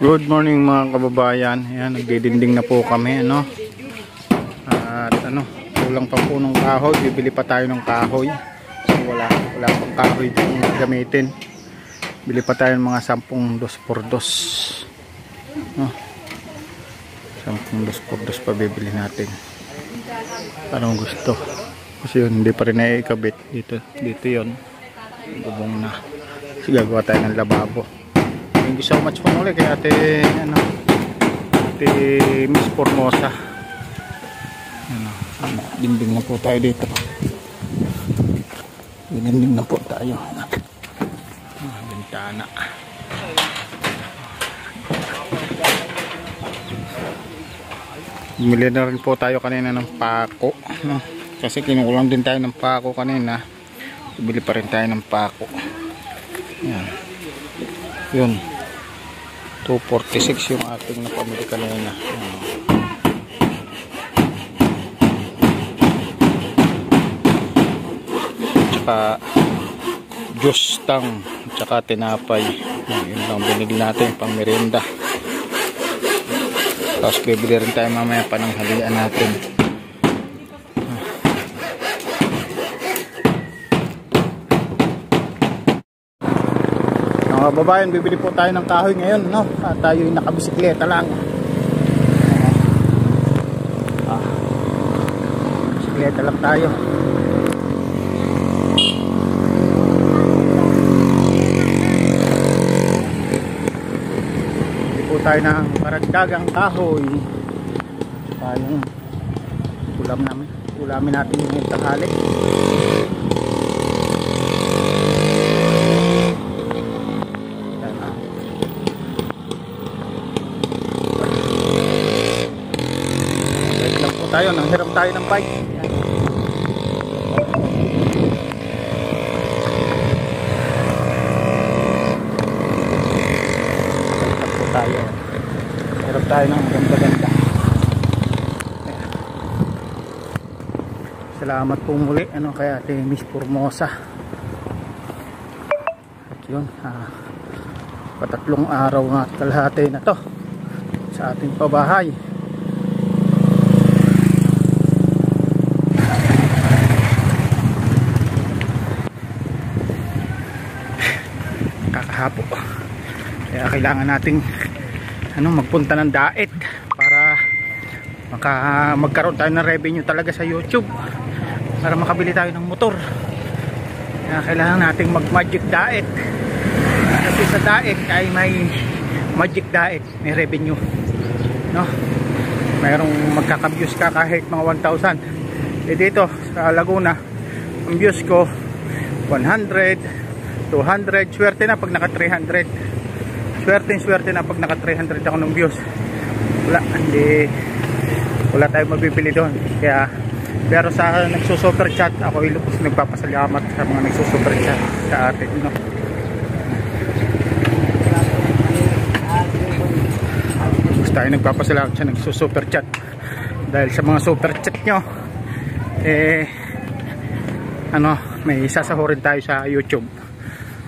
Good morning mga kababayan. Ayan, nagdidinding na po kami, ano. At kulang pa po ng kahoy. Bibili pa tayo ng kahoy. So, wala pang kahoy pong gamitin. Bili pa tayo ng mga 10 2x2. No? 10 2x2 pa bibili natin. Anong gusto? Kasi yun, hindi pa rin naikabit. Dito yun. Bubong na. Kasi gagawa tayo ng lababo. Thank you so much po muli kay ate Miss Formosa. Dinding na po tayo dito. Dinding na po tayo. Bintana. Bumili na rin po tayo kanina ng pako. Kasi kinukulang din tayo ng pako kanina. Bili pa rin tayo ng pako. Yan. Yun. 246 yung ating napamili kanina. Tsaka juice tang, tsaka tinapay. Yun lang binili natin pang merienda. Tapos bibili rin tayo mamaya pa ng halian natin. Mga babayan, bibili po tayo ng kahoy ngayon, no? At tayo yung nakabisikleta lang. Bisikleta lang tayo. Bibili po tayo ng karagdagang kahoy. Tayong ulamin natin yung tanghali. Tayo, nanghiram tayo ng bike. Hirap tayo ng ganda-ganda. Salamat po muli kay ate Miss Formosa. At yun, patatlong araw at kalahati na to sa ating pabahay. Kakahapo. Kaya kailangan nating magpunta ng daet para magkaroon tayo ng revenue talaga sa YouTube para makabili tayo ng motor. Kaya kailangan nating mag magic diet kasi sa diet ay may magic diet, may revenue, no? Mayroong magkaka-views ka kahit mga 1,000. Dito sa Laguna ang views ko 100, 200, swerte na pag naka 300. Swerte na pag naka 300 ako ng views. Wala tayong mabibili doon. Kaya pero sa nagsusuper chat ako ilubos nagpapasalamat sa mga nagsusuper chat sa atin, no? Gusto tayo nagpapasalamat sa nagsusuper chat dahil sa mga super chat nyo may sasahurin tayo sa YouTube,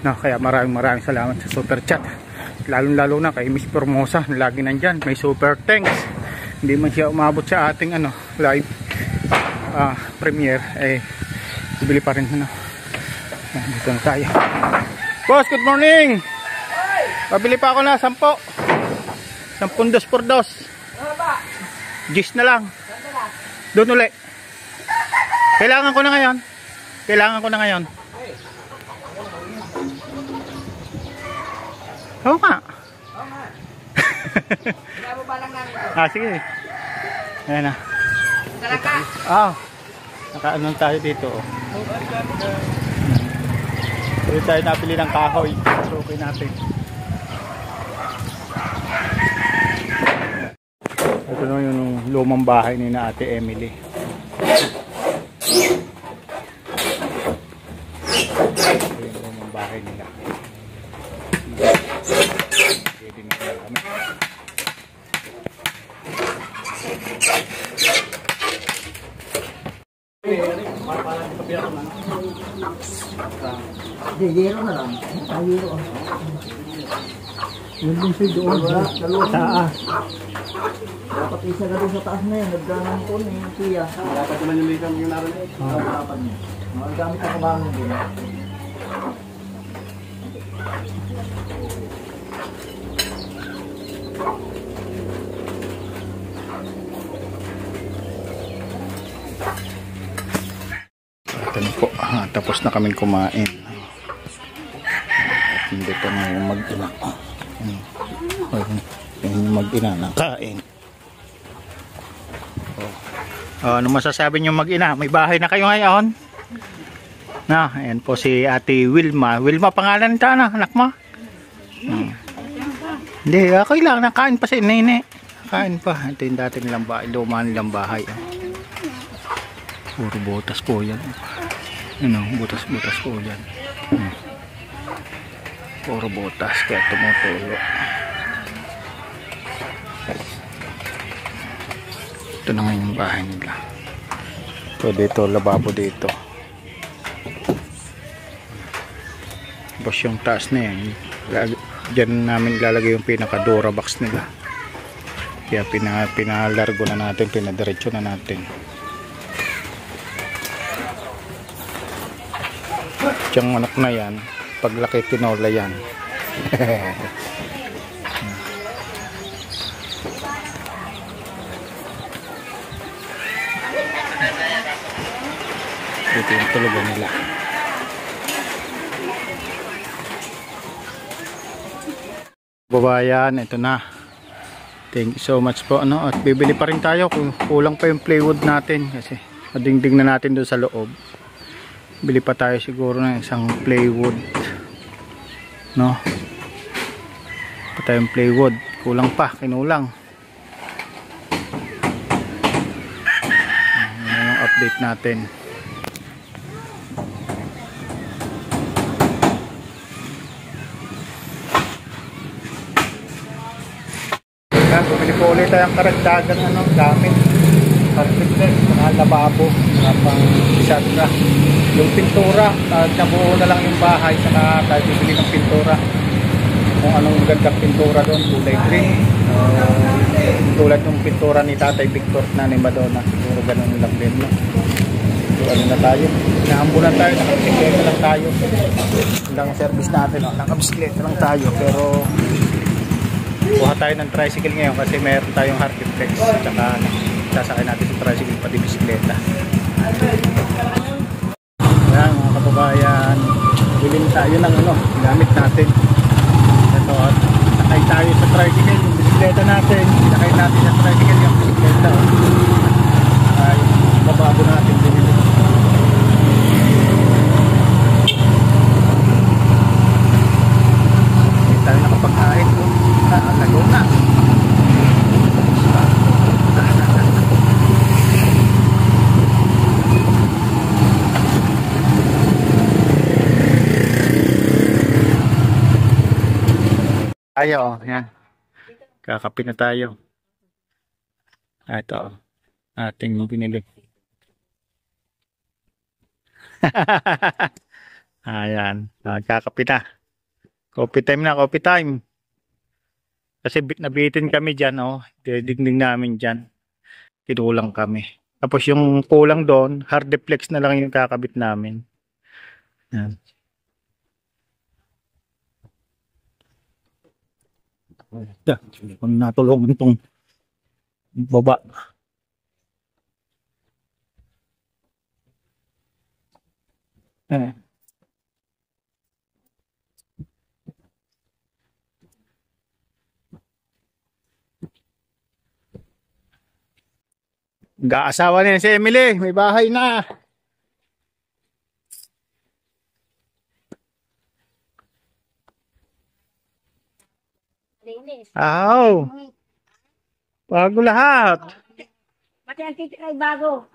no? Kaya maraming salamat sa super chat, lalo na kay Miss Formosa na lagi nandyan, may super thanks. Hindi man siya umabot sa ating live premiere, bibili pa rin. Dito na tayo. Boss, good morning. Pabili pa ako na 10 2x2. Gis na lang doon uli. Kailangan ko na ngayon. Oo nga. Sige. Ayan na. Nakaano tayo dito. Dito tayo nabili ng kahoy. Okay natin. Ito na yung lumang bahay ni na Ate Emily. Ito yung lumang bahay nila. Pwede na kami. Gigero na lang. Ayuro. Yung bunsoy doon. Dalawa. Taas. Dapat isa ka doon sa taas na yun. Nagdanang ko na yung kuya. Dapat naman yung may yung naroon. Dapat niya. Mga gamit ako bangon din. Ito na po. Tapos na kaming kumain. At hindi pa na yung mag-ina. Yung mag-ina na kain. Ano masasabi nyo mag-ina? May bahay na kayo ngayon? Na, ayan po si Ate Wilma. Wilma pangalan nito, anak mo? Hindi, okay lang. Nakain pa si Nene. Kain pa. Ito yung dati nilang bahay. Luma nilang bahay. Puro butas po yan. Ano, butas-butas po yan. Puro butas. Kaya tumutulo. Ito na ngayon yung bahay nila. So dito, lababo dito. Tapos yung taas na yan. Diyan namin lalagay yung pinaka-dura box nila. Kaya pinalargo na natin, pinadiretso na natin. Yung anak na yan, paglaki tinola yan. Dito yung tulugan nila. Babayan, ito na. Thank you so much po. At bibili pa rin tayo kung kulang pa yung plywood natin kasi madingding na natin doon sa loob. Bili pa tayo siguro ng isang plywood. Pa tayong plywood. Kulang pa, kinulang. Yan yung update natin. Bumili po ulit tayong karagdagang gamit. Carpet, mga lababo, mga pang isatra. Yung pintura, nabuo na lang yung bahay, saka tayo bibili ng pintura. Kung anong gandang pintura doon, kulay green. Tulad ng pintura ni Tatay Victor na ni Madonna, siguro ganun lang din. So ano na tayo, naambulan tayo, nakabisikleta lang tayo. Ilang service natin, nakabisikleta lang tayo, pero kuha tayo ng tricycle ngayon kasi meron tayong hard flex, tsaka sasakay natin sa tricycle pati bisikleta. Ayan mga kababayan, bilhin tayo ng gamit natin. Ito, sakay tayo sa tricycle, yung bisikleta natin, sakay natin sa tricycle yung bisikleta. Yung babago natin bilhin. Hindi tayo nakapagkain po. Lagaw na. Ayo, yan. Kakape na tayo. Ito, ating binili. Ayan, kakape na. Coffee time na, coffee time. Kasi nabitin kami dyan, dingding namin dyan. Kinulang kami. Tapos yung kulang doon, hard deflex na lang yung kakabit namin. Yan. Kung natulungan itong baba. Gaasawa na yan si Emily. May bahay na. Aw. Bago lahat. Pati ang titik ay bago.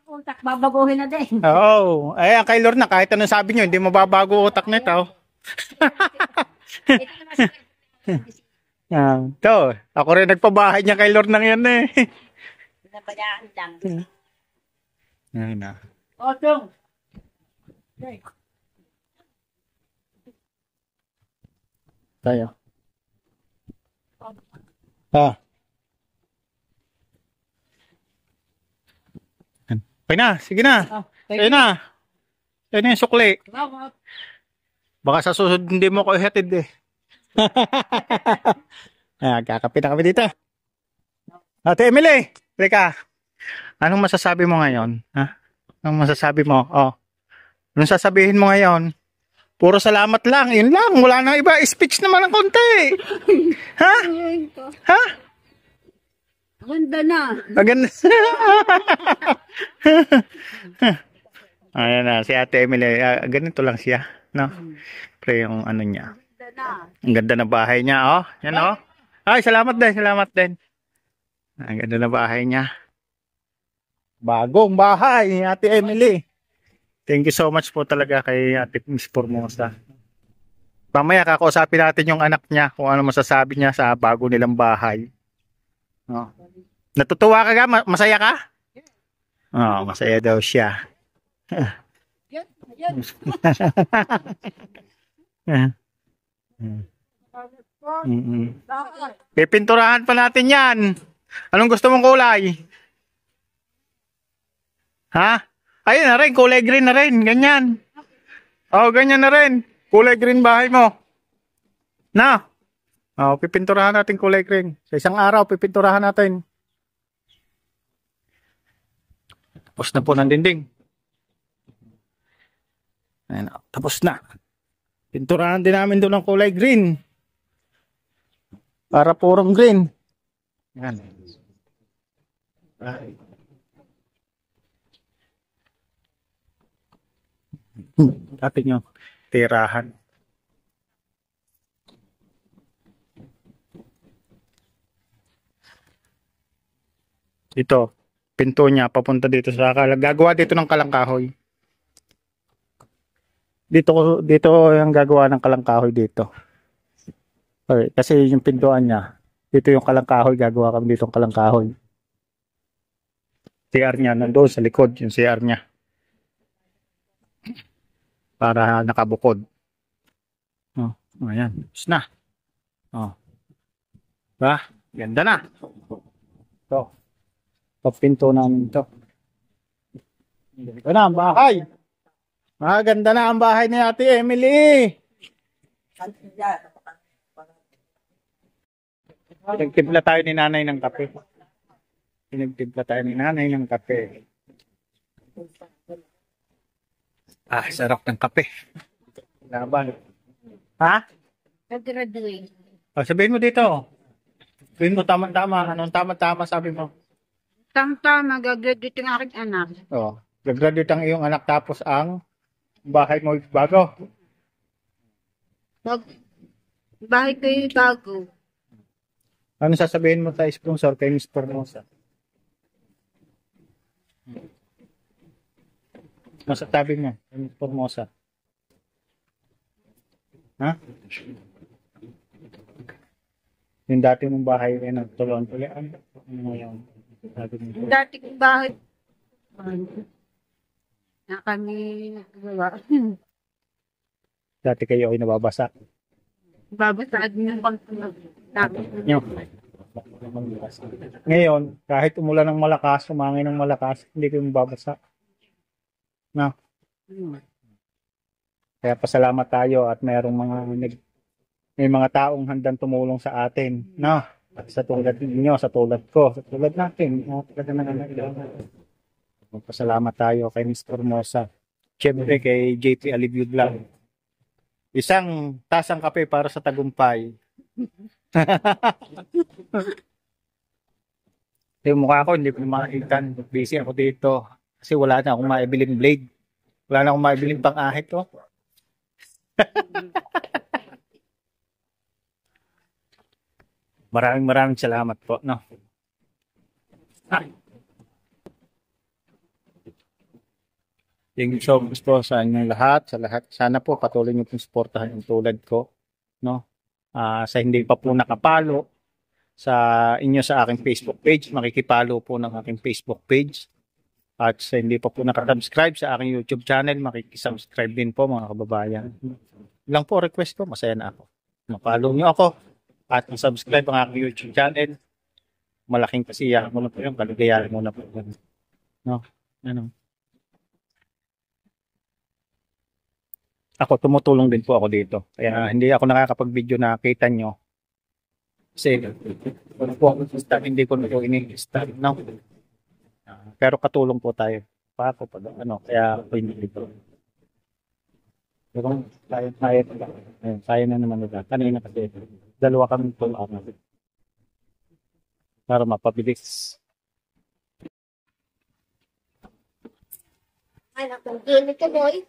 Utak, babaguhin na din. Oo. Ay, ang kay Lorna, kahit anong sabi nyo, hindi mababago utak nito. Ito, ako rin nagpabahay niya kay Lorna yan eh. Nabayaan lang. Ayun na. Otong. Tayo. Ah. Okay na, sige na. Sige na. Yan na yung sukli. Baka sa susunod hindi mo ko ihatid eh. Kakape na kami dito. Ate Emily, Rika, anong masasabi mo ngayon? Ha? Anong masasabi mo? Oh. Anong sasabihin mo ngayon? Puro salamat lang, yun lang. Wala nang iba. Speech naman ng konti. Ha? Ha? Ganda na. Maganda. Ayan na, si Ate Emily. Ganito lang siya. No? Pre yung ano niya. Ganda na. Ang ganda na bahay niya. Oh. Yan oh. Ay, salamat din. Salamat din. Ang ganda na bahay niya. Bagong bahay ni Ate Emily. Thank you so much po talaga kay Ate Miss Formosa. Mamaya kakausapin natin yung anak niya kung ano masasabi niya sa bago nilang bahay. Oh. Natutuwa ka ga? Masaya ka? Oh, masaya daw siya. Yan, yan. Pipinturahan pa natin yan. Anong gusto mong kulay? Ha? Ayun na rin, kulay green na rin. Ganyan. Oh, ganyan na rin. Kulay green bahay mo. Na? Oh, pipinturahan natin kulay green. Sa isang araw, pipinturahan natin. Tapos na po ng dinding. Ayan, tapos na. Pinturahan din namin doon ng kulay green. Para purong green. Ayan. Dati nyo, tirahan. Ito, pinto niya papunta dito sa gagawa dito ng kalangkahoy. Dito yung gagawa ng kalangkahoy dito. Okay, kasi yung pintuan niya, dito yung kalangkahoy, gagawa kami dito ng kalangkahoy. CR niya nandoon sa likod, yung CR niya. Para nakabukod. Oh, ayan. Tapos na. Oh. Ba? Ganda na. Ito. Papinto namin ito. Ito na ang bahay. Maganda na ang bahay ni Ate Emily. Pinagtimpla tayo ni nanay ng kape. Pinagtimpla tayo ni nanay ng kape. Ah, sarap ng kape. Laban. Ha? Graduate. Oh, sabihin mo dito. Sabihin mo tama-tama. Anong tama-tama sabi mo? Tama, magagraduate yung aking anak. Oh, gagraduate ang iyong anak tapos ang bahay mo bago. Bahay ko yung bago. Ano sasabihin mo sa sponsor kay Miss Formosa? Masasabi mo kay Miss Formosa? Ha? Yung dati mong bahay ay nagtulon tuloy. Ano ngayon? Yung dati kong bahay. Na kami nagawa. Dati kayo ay nababasa. Babasaad ng pagtulog. Ngayon, kahit umulan ng malakas, umangin ng malakas, hindi kayo mababasa. No? Kaya pasalamat tayo at may mga taong handang tumulong sa atin. No? At sa tulad ninyo, sa tulad ko, sa tulad natin. Pasalamat tayo kay Miss Formosa. Siyempre kay JP Alivio Vlog. Isang tasang kape para sa tagumpay. Yung mukha ko, hindi ko makikita. Busy ako dito. Kasi wala na akong maibiling blade. Wala na akong maibiling pang-ahit. Oh. Maraming salamat po. No? Thank you so much po sa inyong lahat. Sana po patuloy niyo pong suportahan yung tulad ko. No? Sa hindi pa po nakapalo sa aking Facebook page, makikipalo po ng aking Facebook page. At sa hindi pa po nakasubscribe sa aking YouTube channel, makikisubscribe din po mga kababayan. Lang po request ko, masaya na ako. Ma-follow nyo ako at subscribe ang aking YouTube channel. Malaking kasiyahan mo na po yun. Kaligayahan mo na po yun. No? Ano? Ako, tumutulong din po ako dito. Kaya hindi ako nakakapag-video na kita nyo. Kasi, kung po ako start, hindi ko na po ini-start. No? Pero katulong po tayo. Pa ako, pag ano, kaya ako hindi dito. Pero kaya na naman nila. Kanina kasi, dalawa kami po para mapabilis. Ay, nakagilid ka, boy.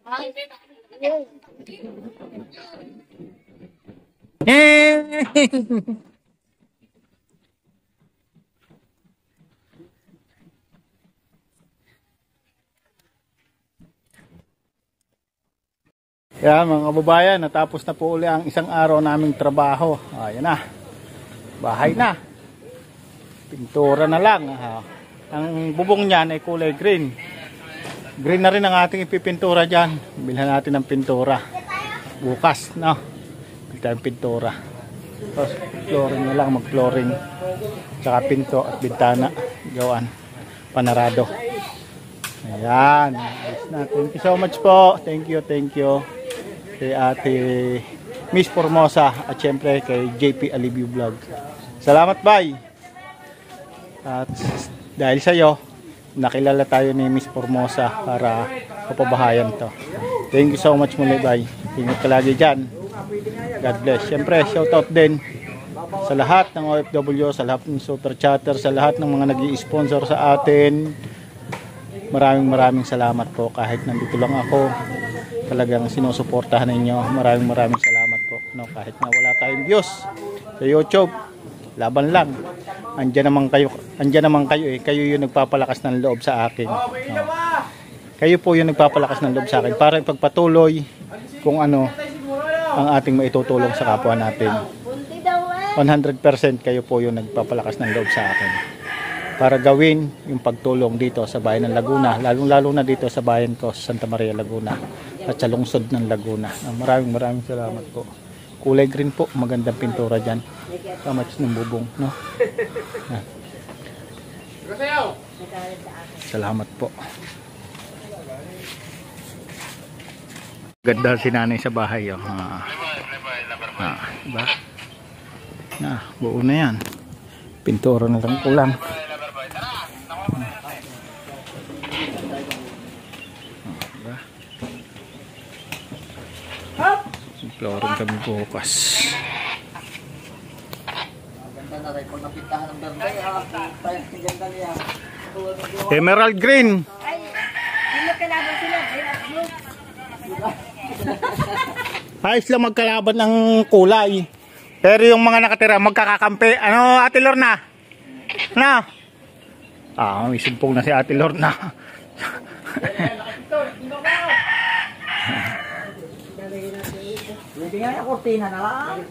Ay, Kaya mga kababayan, natapos na po uli ang isang araw naming trabaho. Ayan na. Bahay na. Pintura na lang. Ang bubong niyan ay kulay green. Green na rin ang ating ipipintura dyan. Bilhan natin ng pintura. Bukas, no? Bilhan tayong pintura. Tapos flooring na lang, mag-flooring. Tsaka pinto at bintana. Gawan. Panarado. Ayan. Thank you so much po. Thank you, thank you. Kay Ate Miss Formosa at syempre kay JP Alivio Vlog. Salamat, bye! At dahil sa iyo, nakilala tayo ni Miss Formosa para kapabahayan to. Thank you so much muli, bye! Ingat ka lagi dyan. God bless. Syempre, shoutout din sa lahat ng OFW, sa lahat ng super chatter, sa lahat ng mga nag-i-sponsor sa atin. Maraming salamat po. Kahit nandito lang ako, talagang sinusuportahan ninyo. Maraming salamat po. No, kahit na wala tayong views sa YouTube, laban lang. Andiyan naman kayo eh. Kayo yung nagpapalakas ng loob sa akin. No. Kayo po yung nagpapalakas ng loob sa akin para ipagpatuloy kung ano ang ating maitutulong sa kapwa natin. 100% kayo po yung nagpapalakas ng loob sa akin para gawin yung pagtulong dito sa bayan ng Laguna, lalong-lalo na dito sa bayan ko, Santa Maria, Laguna at sa lungsod ng Laguna. Maraming salamat po. Kulay green po, magandang pintura dyan. Kamats ng bubong, no? Salamat po. Ganda si nanay sa bahay, oh. Diba? Buo na yan. Pintura na lang kulang. Flooring kami bukas. Ganda na rin. Kung napintahan ng berde, ganda niya. Emerald green. ay, hindi kalaban sila. Ayos lang magkalaban ng kulay. Pero yung mga nakatira magkakakampi. Ano, Ate Lorna? Na? May sumpong na si Ate Lorna. Pwede nga yung kurtina na lang.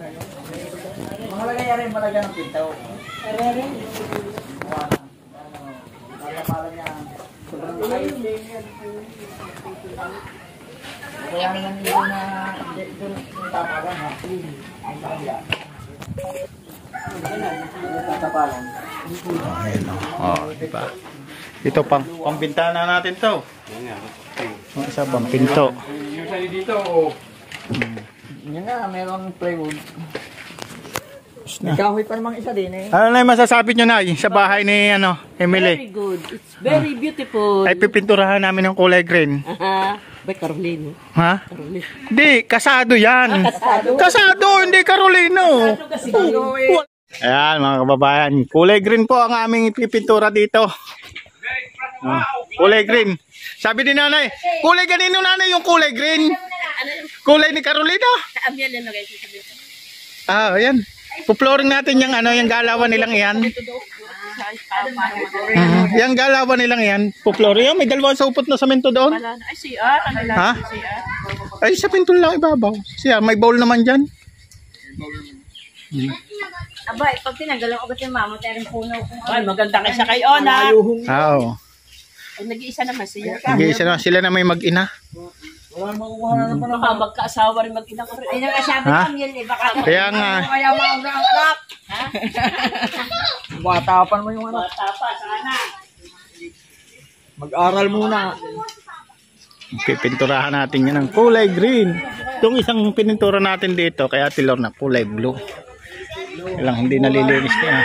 Mga lagay rin malagyan ng pinto. Rin. Pala niya. Sobrang lagay. Kaya naman yun na doon tapagan ha. Tatapalan. Diba? Ito pambintana natin to. Isa pang pinto. Yung sali dito, o. Yan nga, mayroong plywood. May kahoy pa namang isa din eh. Ano na yung masasabi nyo na sa bahay ni Emily? Very good. It's very beautiful. Ay pipinturahan namin ng kulay green. By Caroline. Ha? Caroline. Hindi, kasado yan. Kasado, hindi Carolino. Ayan mga kababayan, kulay green po ang aming ipipintura dito. Kulay green. Sabi ni nanay, kulay ganino nanay yung kulay green. Kulay ni Carolina. Ayan. Puploring natin yung yung galawan nilang iyan. Yung galawan nilang iyan. Puploring. May dalawang saupot na samento doon. Ay, CR. Ha? Ay, sa pinto lang ibabaw. Siya, may bowl naman dyan. Aba, pag tinanggalan ko ba yung mama, tayo rin puno. Ay, maganda kayo sa kay Ona. Oo. Ay, nag-iisa naman siya. Nag-iisa na sila na may mag-ina. Baka magkaasawa rin mag-ina ko rin. Ay, nakasabi Ha? lang yun eh. Baka Kaya nga, Kaya mauna ang anak. Batapan mo yung anak. Bata pa, sana. Mag-aral muna. pipinturahan natin yan ng kulay green. Itong isang pinintura natin dito, kaya tilor na kulay blue. Lang, hindi nalilinis niya.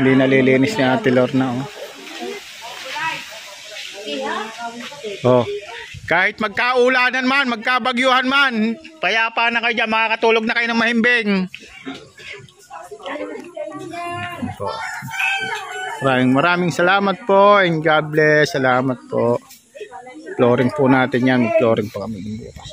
Hindi nalilinis niya tilor na. Oh. Kahit magkaulanan man, magkabagyuhan man, payapa na kayo dyan, makakatulog na kayo ng mahimbing. Maraming salamat po and God bless. Salamat po. Flooring po natin yan. Flooring po kami bukas.